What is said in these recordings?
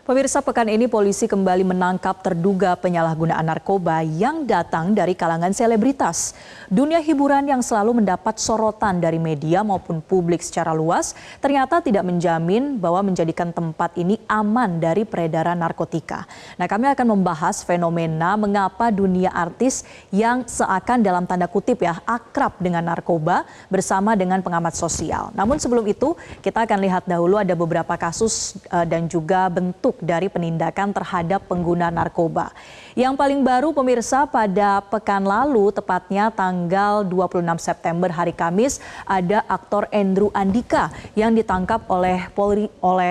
Pemirsa, pekan ini polisi kembali menangkap terduga penyalahgunaan narkoba yang datang dari kalangan selebritas. Dunia hiburan yang selalu mendapat sorotan dari media maupun publik secara luas ternyata tidak menjamin bahwa menjadikan tempat ini aman dari peredaran narkotika. Nah, kami akan membahas fenomena mengapa dunia artis yang seakan dalam tanda kutip akrab dengan narkoba bersama dengan pengamat sosial. Namun sebelum itu kita akan lihat dahulu ada beberapa kasus dan juga bentuk dari penindakan terhadap pengguna narkoba. Yang paling baru pemirsa, pada pekan lalu tepatnya tanggal 26 September hari Kamis ada aktor Andrew Andika yang ditangkap oleh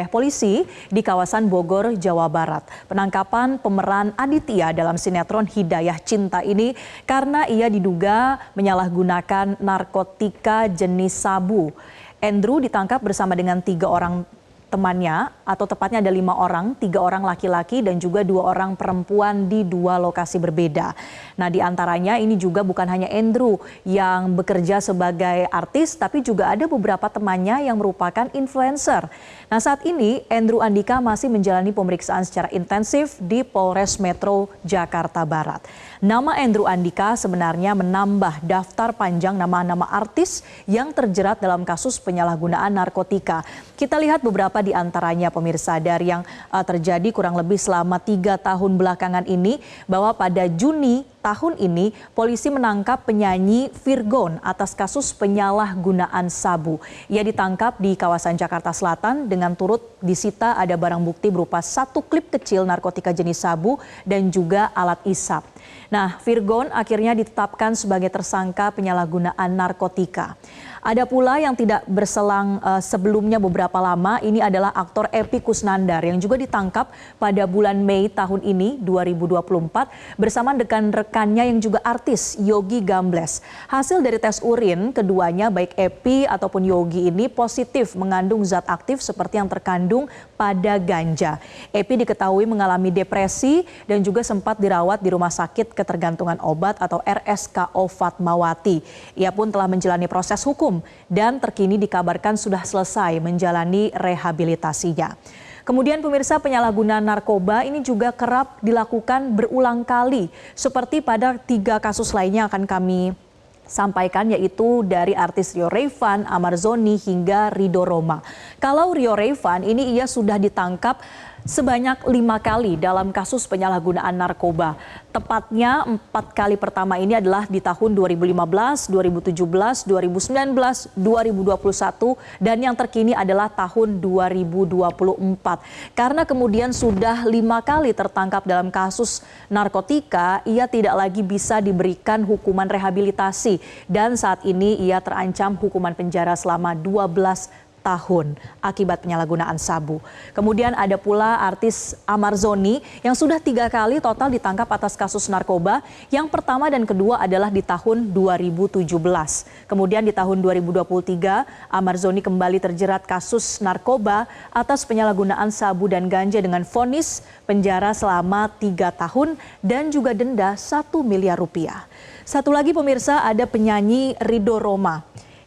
polisi di kawasan Bogor, Jawa Barat. Penangkapan pemeran Aditya dalam sinetron Hidayah Cinta ini karena ia diduga menyalahgunakan narkotika jenis sabu. Andrew ditangkap bersama dengan 3 orang temannya, atau tepatnya ada 5 orang, 3 orang laki-laki dan juga 2 orang perempuan di 2 lokasi berbeda. Nah, di antaranya ini juga bukan hanya Andrew yang bekerja sebagai artis, tapi juga ada beberapa temannya yang merupakan influencer. Nah, saat ini Andrew Andika masih menjalani pemeriksaan secara intensif di Polres Metro Jakarta Barat. Nama Andrew Andika sebenarnya menambah daftar panjang nama-nama artis yang terjerat dalam kasus penyalahgunaan narkotika. Kita lihat beberapa di antaranya pemirsa dari yang terjadi kurang lebih selama 3 tahun belakangan ini, bahwa pada Juni tahun ini polisi menangkap penyanyi Virgon atas kasus penyalahgunaan sabu. Ia ditangkap di kawasan Jakarta Selatan dengan turut disita ada barang bukti berupa 1 klip kecil narkotika jenis sabu dan juga alat isap. Nah, Virgon akhirnya ditetapkan sebagai tersangka penyalahgunaan narkotika. Ada pula yang tidak berselang sebelumnya beberapa lama, ini adalah aktor Epy Kusnandar yang juga ditangkap pada bulan Mei tahun ini 2024 bersama dengan rekannya yang juga artis Yogi Gambles. Hasil dari tes urin keduanya baik Epy ataupun Yogi ini positif mengandung zat aktif seperti yang terkandung pada ganja. Epy diketahui mengalami depresi dan juga sempat dirawat di Rumah Sakit Ketergantungan Obat atau RSKO Fatmawati. Ia pun telah menjalani proses hukum dan terkini dikabarkan sudah selesai menjalani rehabilitasinya. Kemudian pemirsa, penyalahgunaan narkoba ini juga kerap dilakukan berulang kali seperti pada 3 kasus lainnya akan kami sampaikan, yaitu dari artis Rio Rayvan, Ahmad Zony hingga Ridho Roma. Kalau Rio Rayvan ini ia sudah ditangkap sebanyak 5 kali dalam kasus penyalahgunaan narkoba. Tepatnya 4 kali pertama ini adalah di tahun 2015, 2017, 2019, 2021 dan yang terkini adalah tahun 2024. Karena kemudian sudah 5 kali tertangkap dalam kasus narkotika, ia tidak lagi bisa diberikan hukuman rehabilitasi dan saat ini ia terancam hukuman penjara selama 12 tahun akibat penyalahgunaan sabu. Kemudian ada pula artis Ahmad Zony yang sudah 3 kali total ditangkap atas kasus narkoba. Yang pertama dan kedua adalah di tahun 2017. Kemudian di tahun 2023 Ahmad Zony kembali terjerat kasus narkoba atas penyalahgunaan sabu dan ganja dengan vonis penjara selama 3 tahun dan juga denda 1 miliar rupiah. Satu lagi pemirsa, ada penyanyi Ridho Roma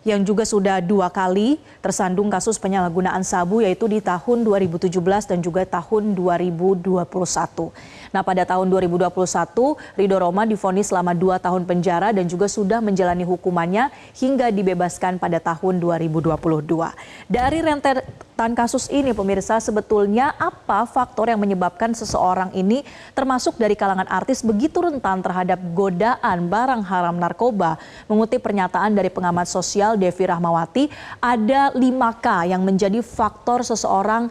yang juga sudah 2 kali tersandung kasus penyalahgunaan sabu, yaitu di tahun 2017 dan juga tahun 2021. Nah, pada tahun 2021 Ridho Roma divonis selama 2 tahun penjara dan juga sudah menjalani hukumannya hingga dibebaskan pada tahun 2022. Dari rentetan kasus ini pemirsa, sebetulnya apa faktor yang menyebabkan seseorang ini termasuk dari kalangan artis begitu rentan terhadap godaan barang haram narkoba? Mengutip pernyataan dari pengamat sosial Devi Rahmawati, ada 5K yang menjadi faktor seseorang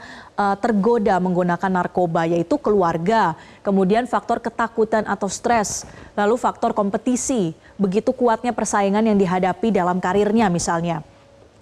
tergoda menggunakan narkoba, yaitu keluarga, kemudian faktor ketakutan atau stres, lalu faktor kompetisi, begitu kuatnya persaingan yang dihadapi dalam karirnya misalnya.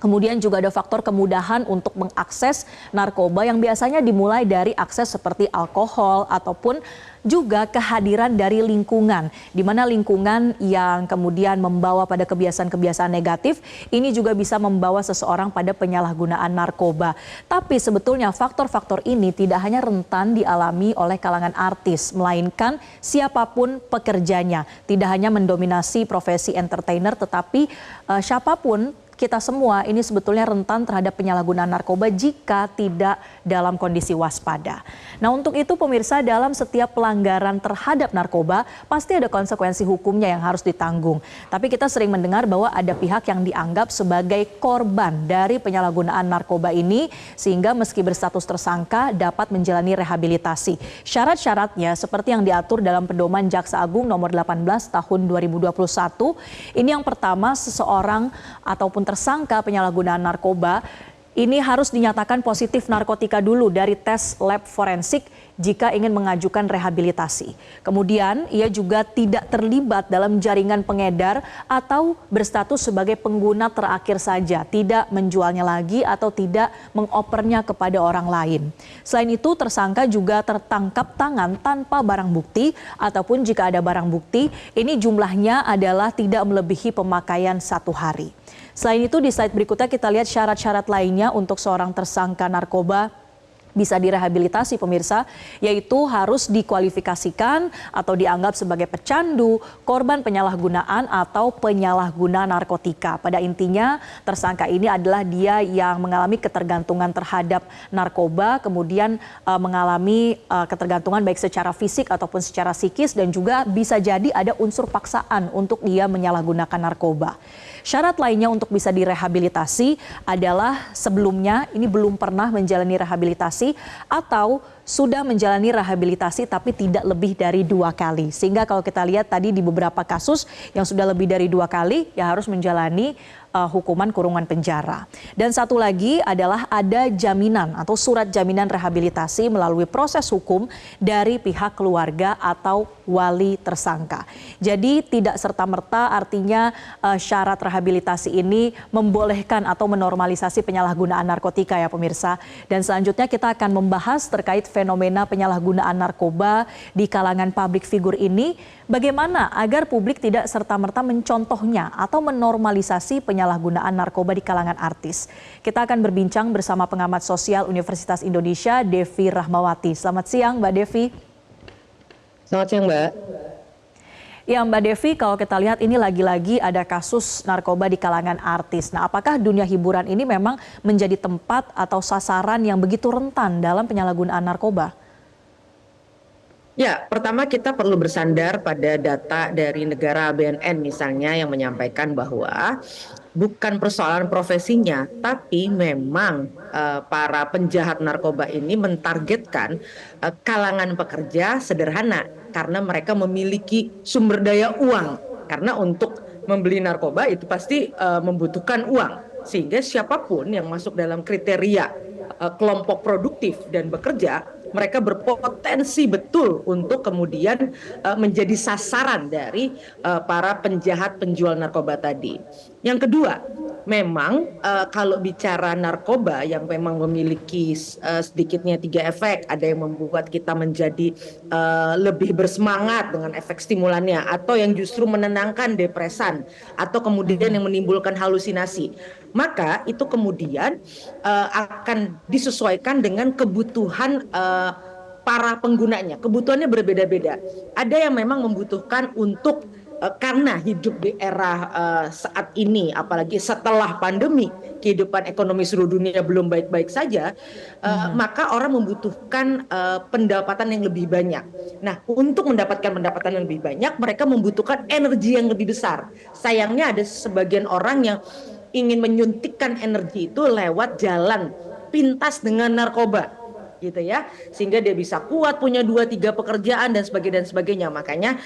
Kemudian juga ada faktor kemudahan untuk mengakses narkoba yang biasanya dimulai dari akses seperti alkohol ataupun juga kehadiran dari lingkungan, di mana lingkungan yang kemudian membawa pada kebiasaan-kebiasaan negatif ini juga bisa membawa seseorang pada penyalahgunaan narkoba. Tapi sebetulnya faktor-faktor ini tidak hanya rentan dialami oleh kalangan artis, melainkan siapapun pekerjanya. Tidak hanya mendominasi profesi entertainer, tetapi siapapun kita semua ini sebetulnya rentan terhadap penyalahgunaan narkoba jika tidak dalam kondisi waspada. Nah, untuk itu pemirsa, dalam setiap pelanggaran terhadap narkoba pasti ada konsekuensi hukumnya yang harus ditanggung. Tapi kita sering mendengar bahwa ada pihak yang dianggap sebagai korban dari penyalahgunaan narkoba ini sehingga meski berstatus tersangka dapat menjalani rehabilitasi. Syarat-syaratnya seperti yang diatur dalam Pedoman Jaksa Agung nomor 18 tahun 2021. Ini yang pertama, seseorang ataupun tersangka penyalahgunaan narkoba ini harus dinyatakan positif narkotika dulu dari tes lab forensik jika ingin mengajukan rehabilitasi. Kemudian ia juga tidak terlibat dalam jaringan pengedar atau berstatus sebagai pengguna terakhir saja, tidak menjualnya lagi atau tidak mengopernya kepada orang lain. Selain itu, tersangka juga tertangkap tangan tanpa barang bukti ataupun jika ada barang bukti, ini jumlahnya adalah tidak melebihi pemakaian 1 hari. Selain itu, di slide berikutnya kita lihat syarat-syarat lainnya untuk seorang tersangka narkoba bisa direhabilitasi pemirsa, yaitu harus dikualifikasikan atau dianggap sebagai pecandu, korban penyalahgunaan atau penyalahguna narkotika. Pada intinya tersangka ini adalah dia yang mengalami ketergantungan terhadap narkoba, kemudian mengalami ketergantungan baik secara fisik ataupun secara psikis, dan juga bisa jadi ada unsur paksaan untuk dia menyalahgunakan narkoba. Syarat lainnya untuk bisa direhabilitasi adalah sebelumnya ini belum pernah menjalani rehabilitasi atau sudah menjalani rehabilitasi tapi tidak lebih dari 2 kali. Sehingga kalau kita lihat tadi di beberapa kasus yang sudah lebih dari 2 kali ya harus menjalani hukuman kurungan penjara. Dan satu lagi adalah ada jaminan atau surat jaminan rehabilitasi melalui proses hukum dari pihak keluarga atau wali tersangka. Jadi tidak serta-merta artinya syarat rehabilitasi ini membolehkan atau menormalisasi penyalahgunaan narkotika ya pemirsa. Dan selanjutnya kita akan membahas terkait fenomena penyalahgunaan narkoba di kalangan publik figur ini. Bagaimana agar publik tidak serta-merta mencontohnya atau menormalisasi penyalahgunaan narkoba di kalangan artis. Kita akan berbincang bersama pengamat sosial Universitas Indonesia, Devi Rahmawati. Selamat siang Mbak Devi. Selamat siang Mbak. Ya Mbak Devi, kalau kita lihat ini lagi-lagi ada kasus narkoba di kalangan artis. Nah, apakah dunia hiburan ini memang menjadi tempat atau sasaran yang begitu rentan dalam penyalahgunaan narkoba? Ya, pertama kita perlu bersandar pada data dari negara BNN misalnya yang menyampaikan bahwa bukan persoalan profesinya, tapi memang para penjahat narkoba ini mentargetkan kalangan pekerja sederhana karena mereka memiliki sumber daya uang. Karena untuk membeli narkoba itu pasti membutuhkan uang, sehingga siapapun yang masuk dalam kriteria kelompok produktif dan bekerja, mereka berpotensi betul untuk kemudian menjadi sasaran dari para penjahat penjual narkoba tadi. Yang kedua, memang kalau bicara narkoba yang memang memiliki sedikitnya 3 efek, ada yang membuat kita menjadi lebih bersemangat dengan efek stimulannya, atau yang justru menenangkan depresan, atau kemudian yang menimbulkan halusinasi. Maka itu kemudian akan disesuaikan dengan kebutuhan para penggunanya. Kebutuhannya berbeda-beda. Ada yang memang membutuhkan untuk karena hidup di era saat ini, apalagi setelah pandemi, kehidupan ekonomi seluruh dunia belum baik-baik saja, maka orang membutuhkan pendapatan yang lebih banyak. Nah, untuk mendapatkan pendapatan yang lebih banyak, mereka membutuhkan energi yang lebih besar. Sayangnya ada sebagian orang yang ingin menyuntikkan energi itu lewat jalan pintas dengan narkoba, gitu ya, sehingga dia bisa kuat punya 2-3 pekerjaan dan sebagainya. Makanya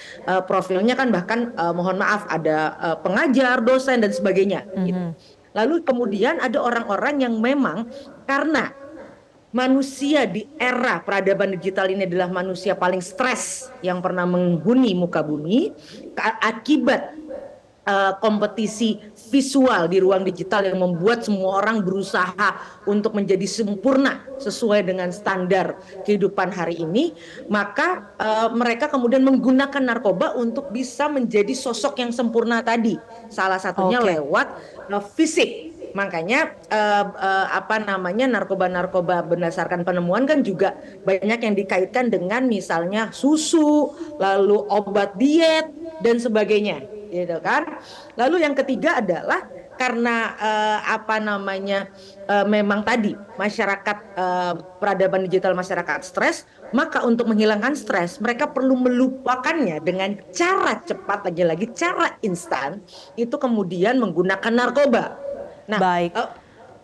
profilnya kan bahkan mohon maaf ada pengajar, dosen dan sebagainya. Gitu. Lalu kemudian ada orang-orang yang memang karena manusia di era peradaban digital ini adalah manusia paling stres yang pernah menghuni muka bumi akibat kompetisi visual di ruang digital yang membuat semua orang berusaha untuk menjadi sempurna sesuai dengan standar kehidupan hari ini, maka mereka kemudian menggunakan narkoba untuk bisa menjadi sosok yang sempurna tadi. Salah satunya lewat fisik. Makanya narkoba berdasarkan penemuan kan juga banyak yang dikaitkan dengan misalnya susu, lalu obat diet dan sebagainya, gitu kan. Lalu yang ketiga adalah karena memang tadi masyarakat peradaban digital masyarakat stres, maka untuk menghilangkan stres mereka perlu melupakannya dengan cara cepat, lagi-lagi cara instan, itu kemudian menggunakan narkoba. Nah, Baik,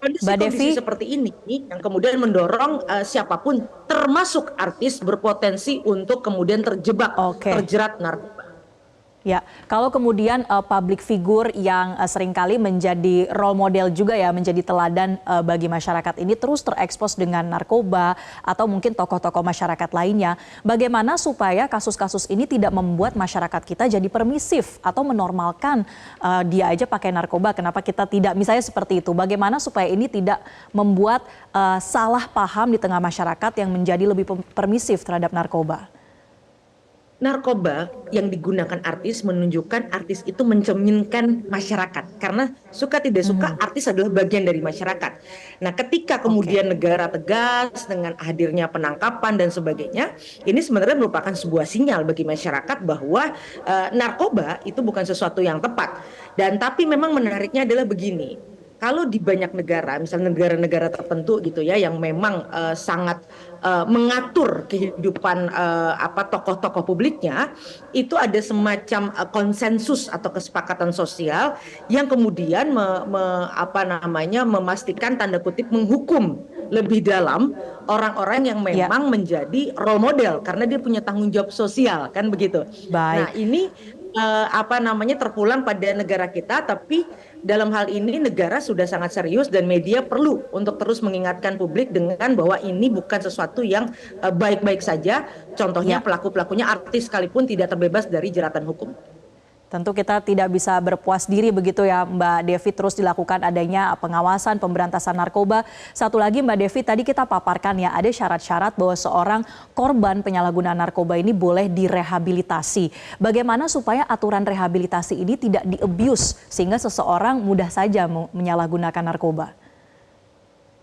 Mbak Devi. kondisi seperti ini yang kemudian mendorong siapapun termasuk artis berpotensi untuk kemudian terjerat narkoba. Ya, kalau kemudian public figure yang seringkali menjadi role model juga ya, menjadi teladan bagi masyarakat ini terus terekspos dengan narkoba atau mungkin tokoh-tokoh masyarakat lainnya, bagaimana supaya kasus-kasus ini tidak membuat masyarakat kita jadi permisif atau menormalkan dia aja pakai narkoba, kenapa kita tidak, misalnya seperti itu. Bagaimana supaya ini tidak membuat salah paham di tengah masyarakat yang menjadi lebih permisif terhadap narkoba? Narkoba yang digunakan artis menunjukkan artis itu mencerminkan masyarakat, karena suka tidak suka artis adalah bagian dari masyarakat. Nah, ketika kemudian negara tegas dengan hadirnya penangkapan dan sebagainya, ini sebenarnya merupakan sebuah sinyal bagi masyarakat bahwa narkoba itu bukan sesuatu yang tepat. Dan tapi memang menariknya adalah begini. Kalau di banyak negara, misalnya negara-negara tertentu gitu ya, yang memang sangat mengatur kehidupan tokoh-tokoh publiknya, itu ada semacam konsensus atau kesepakatan sosial yang kemudian memastikan tanda kutip menghukum lebih dalam orang-orang yang memang menjadi role model karena dia punya tanggung jawab sosial, kan begitu. Baik. Nah, ini terpulang pada negara kita, tapi dalam hal ini negara sudah sangat serius dan media perlu untuk terus mengingatkan publik dengan bahwa ini bukan sesuatu yang baik-baik saja. Contohnya pelaku-pelakunya artis sekalipun tidak terbebas dari jeratan hukum. Tentu kita tidak bisa berpuas diri begitu ya Mbak Devi, terus dilakukan adanya pengawasan pemberantasan narkoba. Satu lagi Mbak Devi, tadi kita paparkan ya ada syarat-syarat bahwa seorang korban penyalahgunaan narkoba ini boleh direhabilitasi. Bagaimana supaya aturan rehabilitasi ini tidak di-abuse sehingga seseorang mudah saja menyalahgunakan narkoba?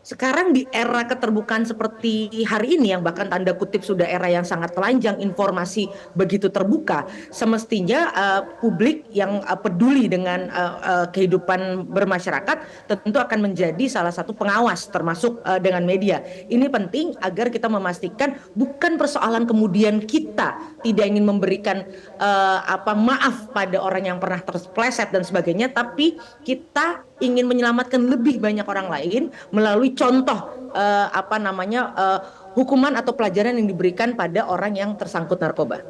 Sekarang di era keterbukaan seperti hari ini yang bahkan tanda kutip sudah era yang sangat telanjang, informasi begitu terbuka, semestinya publik yang peduli dengan kehidupan bermasyarakat tentu akan menjadi salah satu pengawas termasuk dengan media. Ini penting agar kita memastikan bukan persoalan kemudian kita tidak ingin memberikan maaf pada orang yang pernah terpleset dan sebagainya, tapi kita ingin menyelamatkan lebih banyak orang lain melalui contoh hukuman atau pelajaran yang diberikan pada orang yang tersangkut narkoba.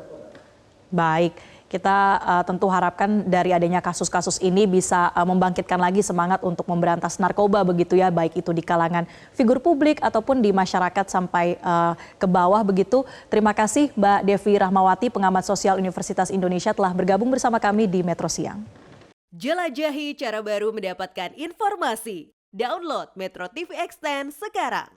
Baik, kita tentu harapkan dari adanya kasus-kasus ini bisa membangkitkan lagi semangat untuk memberantas narkoba begitu ya, baik itu di kalangan figur publik ataupun di masyarakat sampai ke bawah begitu. Terima kasih Mbak Devi Rahmawati, pengamat sosial Universitas Indonesia telah bergabung bersama kami di Metro Siang. Jelajahi cara baru mendapatkan informasi. Download Metro TV Extend sekarang.